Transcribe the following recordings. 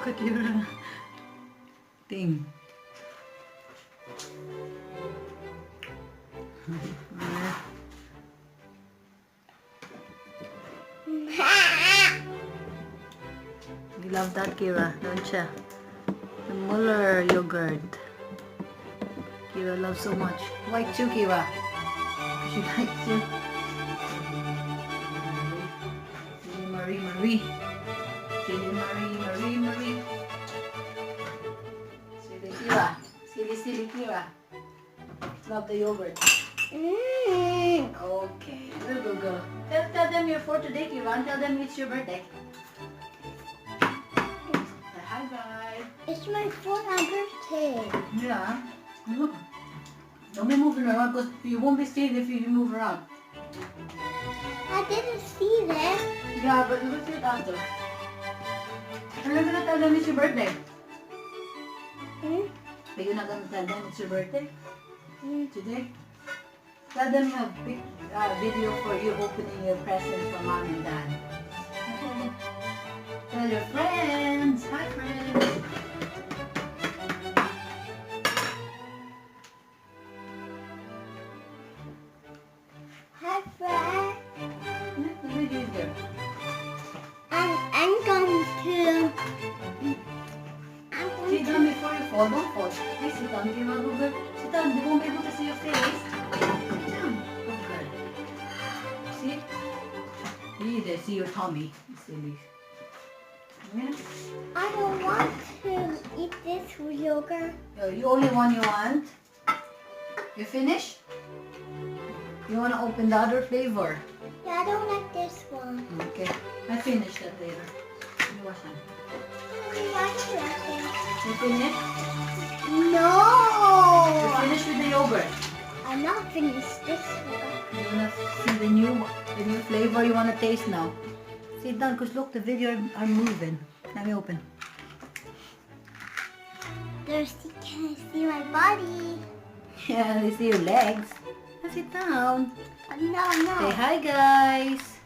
Look at your thing. You love that, Ciara, don't you? The Muller yogurt. Ciara loves so much. White too, Ciara. She likes it. Marie, Marie. Silly Marie, Marie, Marie. Silly Ciara. Silly Ciara. Love the yogurt. Okay, go. Tell them you're for today, Ciara. Tell them it's your birthday. Say hi, guys. It's my 4th birthday. Yeah. Look. Don't be moving around because you won't be staying if you move around. I didn't see that. Yeah, but we'll see it after. Are you gonna tell them it's your birthday? Are you not gonna tell them it's your birthday? Today? Tell them you have a big video for you opening your present from mom and dad. Tell your friends. Hi, friends. Hi, friend. The video is there. I'm going to. Sit down before you fall. Don't fall. Hey, sit down. Give a good. Sit down. They won't be able to see your face. Sit down. Good girl. See? They see your tummy. Silly. Yeah. I don't want to eat this yogurt. You only one you want? You finished? You want to open the other flavor? Yeah, I don't like this one. Okay. I finished that later. You wash them. You finished? No! You finished with the yogurt. I'm not finished this one. You want to see the new flavor you want to taste now? Sit down because look, the video are moving. Let me open. Thirsty, can I see my body? Yeah, they see your legs. Sit down. No. Say hi, guys.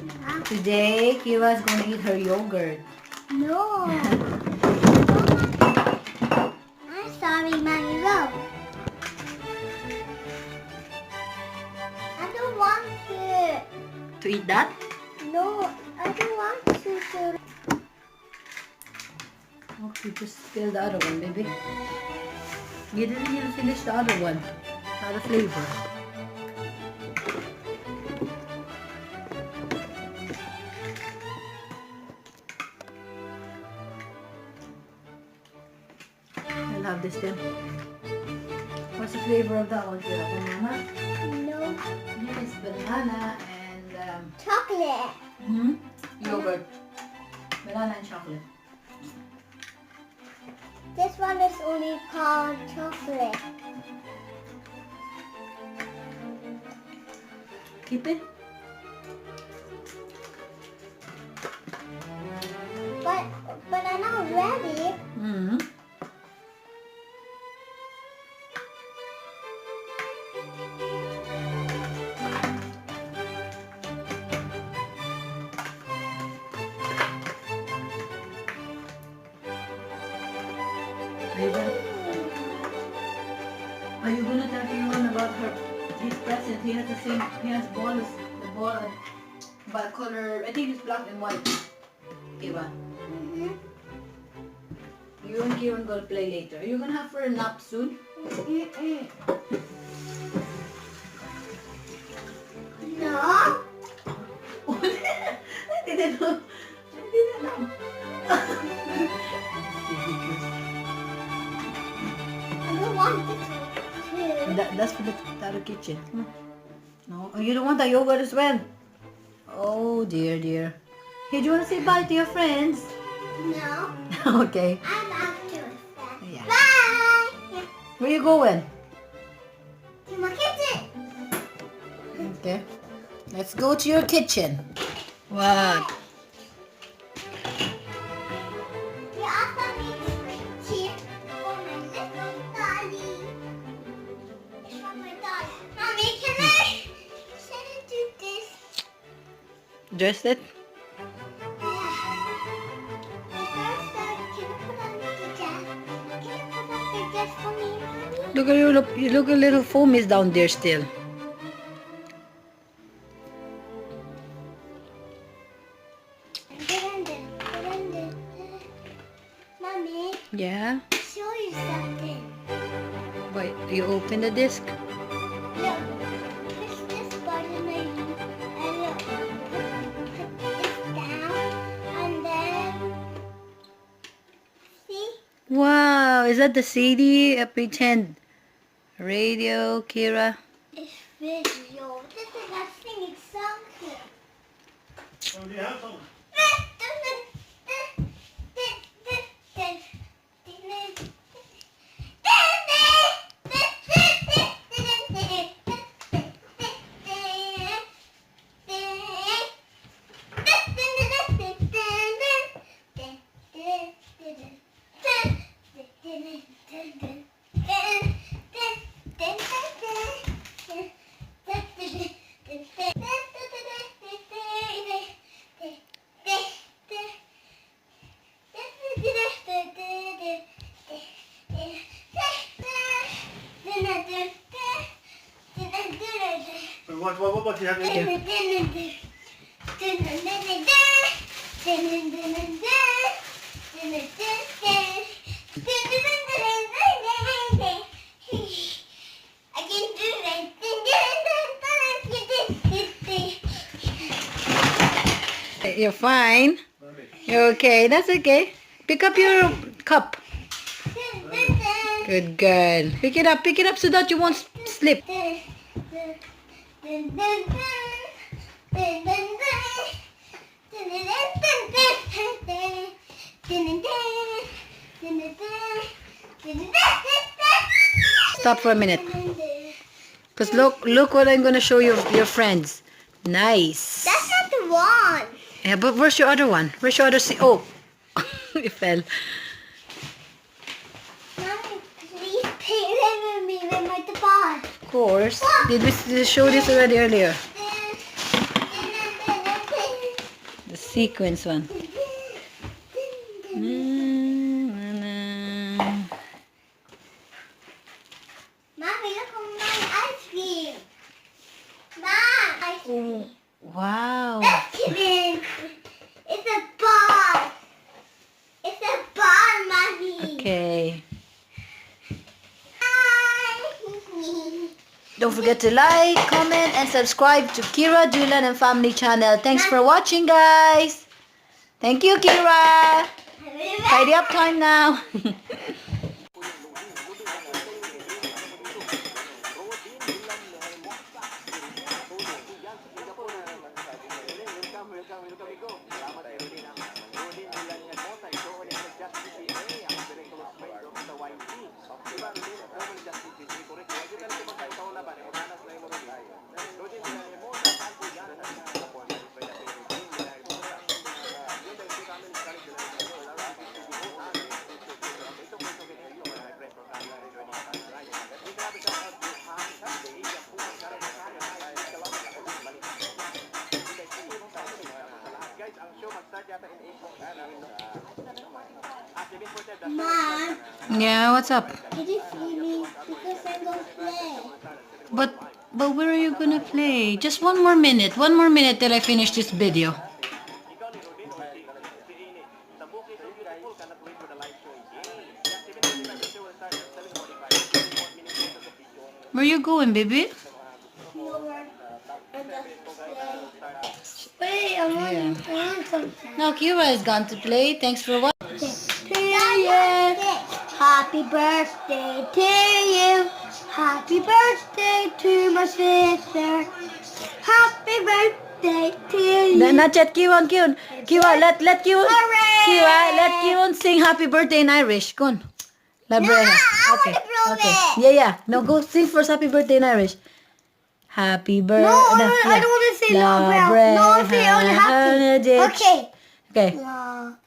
Yeah. Today, Ciara's going to eat her yogurt. No. I'm sorry, Mommy. No. I don't want to. To eat that? No, I don't want to. Okay, just spill the other one, baby. You didn't even finish the other one. The other flavor. I'll have this then. What's the flavor of that one? Banana? No. Yes, banana and Chocolate. yogurt. Banana and chocolate. This one is only called chocolate. Keep it. But I'm not ready. Are you gonna tell everyone about his present? He has the same. He has balls. The ball, but color. I think it's black and white. Ciara. You and Kieran gonna play later. Are you gonna have for a nap soon? No. I didn't know. I didn't know. I don't want this one. That's for the other kitchen. Come on. No, oh, you don't want the yogurt as well. Oh dear. Hey, do you want to say bye to your friends? No. Okay. I'm after a friend. Yeah. Bye. Where you going? To my kitchen. Okay. Let's go to your kitchen. What? We also need cheer for my little dolly. It's from my dolly. Mommy, can I do this? Dress it? Yeah. First, can Look at look, a little foam is down there still. Mommy, Yeah. show you something. Wait, you open the disc? Look, push this button and look, put this down and then see? Wow, is that the CD? Pretend radio, Ciara? It's video. This is not singing something. Oh, do you have some? What do you have in here? You're fine. You're okay. That's okay. Pick up your cup. Good girl. Pick it up so that you won't slip. Stop for a minute. Because look what I'm going to show you your friends. Nice. That's not the one. Yeah, but where's your other one? Where's your other Oh, it fell. Mommy, please play with me with my guitar. Of course. Did we show this already earlier? The sequence one. Mommy, look at my ice cream. Mom, ice cream. Wow. That's kidding. It's a ball. It's a ball, Mommy. Okay. Bye. Don't forget to like, comment, and subscribe to Ciara, Julian, and Family Channel. Thanks for watching, guys. Thank you, Ciara. Tidy up time now. Mom, Yeah, what's up? did you see me? Because I'm going to play. But where are you gonna play? Just one more minute. One more minute till I finish this video. Where you going, baby? Wait, I want something. Now Ciara is gone to play. Thanks for watching. Happy birthday to you. Happy birthday to my sister. Happy birthday to you. Not yet, Kiwan. Kiwan, let Kiwan. Hooray! Kiwan, let Kiwan sing happy birthday in Irish. Kun. La No, Brea. I Okay. wanna prove Okay. it. Yeah. No, go sing first happy birthday in Irish. Happy birthday. No, I don't want to say La Brea. No, I say only happy. Okay. Okay.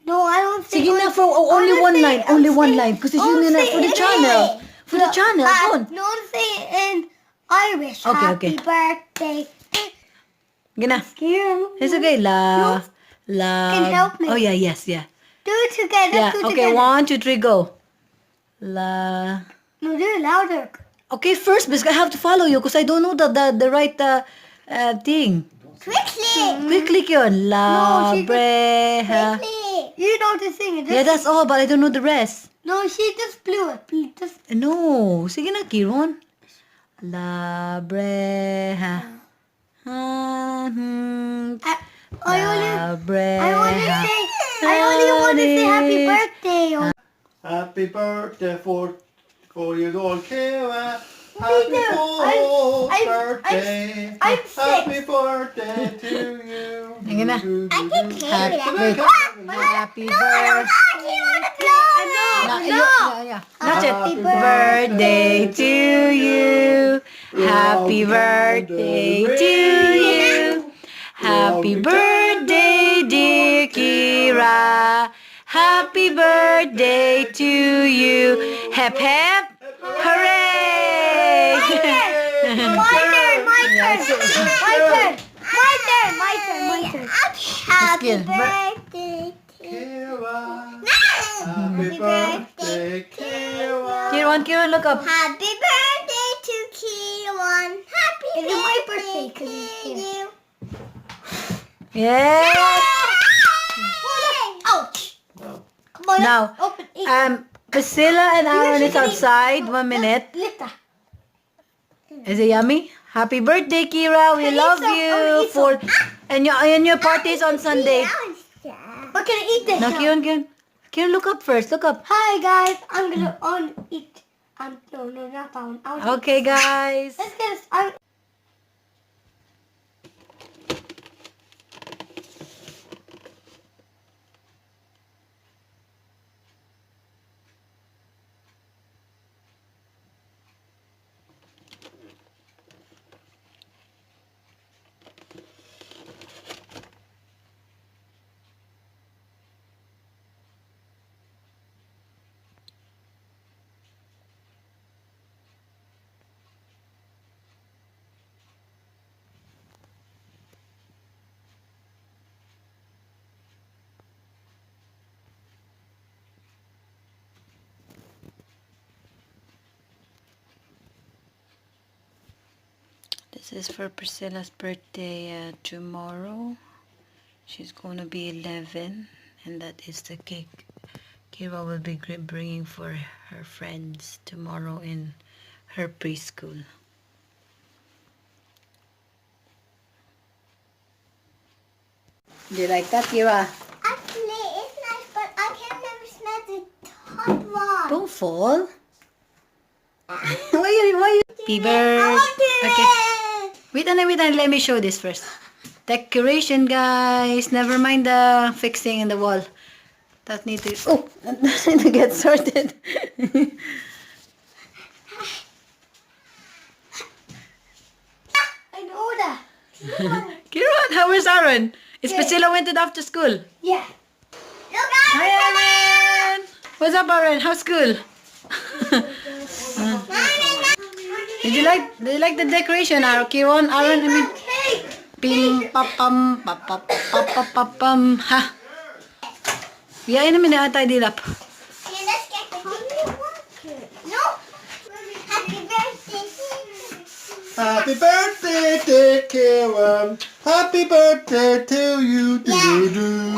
No, I don't say Sige na for only one line. Only one line. Kasi yun na for the channel. For the channel. Kun. No, say it in Irish. Okay, Happy okay. birthday. Gina. Here. It's okay. La. Can you help me? Oh yeah. Yes. Yeah. Do it together. Yeah. Do it Okay. together. 1, 2, 3, go. La. No, they're louder. Okay, first, because I have to follow you because I don't know the right thing. Quickly. Quickly yun. La No, she breha. Quickly. You know to sing it. Yeah, that's all, but I don't know the rest. No, she just blew it. Just... No. Sige na, Kiron. La breha. I La breha. only want to say happy birthday. Happy birthday for your little Ciara. Me Happy too. birthday. I'm Happy birthday to you. Sige na. I can carry Wait. Happy birthday. No. Not yet. Happy Birthday to you. Happy birthday to you. Happy birthday, dear Ciara. Happy birthday to you. Hep hep. Hooray! My turn. Happy Skill. birthday. Ciara. Happy birthday, Ciara. Kiron, look up. Happy birthday to Kiwan. Happy birthday to you. Yeah. Ouch. No. Come on. Now, Open it. Priscilla and Aaron is outside. 1 minute. Litta. Is it yummy? Happy birthday, Ciara. We Can I love eat some? you. I wanna eat For and your party is on Sunday. We're gonna eat this. No, now. Kiran, look up first. Look up. Hi guys, I'm gonna eat. No, not that one. Okay, guys. Let's get this. This is for Priscilla's birthday tomorrow. She's going to be 11, and that is the cake Ciara will be bringing for her friends tomorrow in her preschool. Do you like that, Ciara? Actually, it's nice, but I can never smell the top one. Don't fall. Why you? Happy birthday. Okay. Wait, let me show this first. Decoration, guys. Never mind the fixing in the wall. That need to. Oh, that need to get sorted. I know that. Kiran, how is Aaron? Is Priscilla went to the after school? Yeah. Look out! Hi, Aaron. What's up, Aaron? How's school? Did you like the decoration, Aaron? Kiran, Aaron, I mean. Pim papam papam ha. Yeah, in a minute, I tidy it up. Okay, let's get the No. Happy birthday. Happy birthday, dear Ciara. Happy birthday to you. Do, do, do.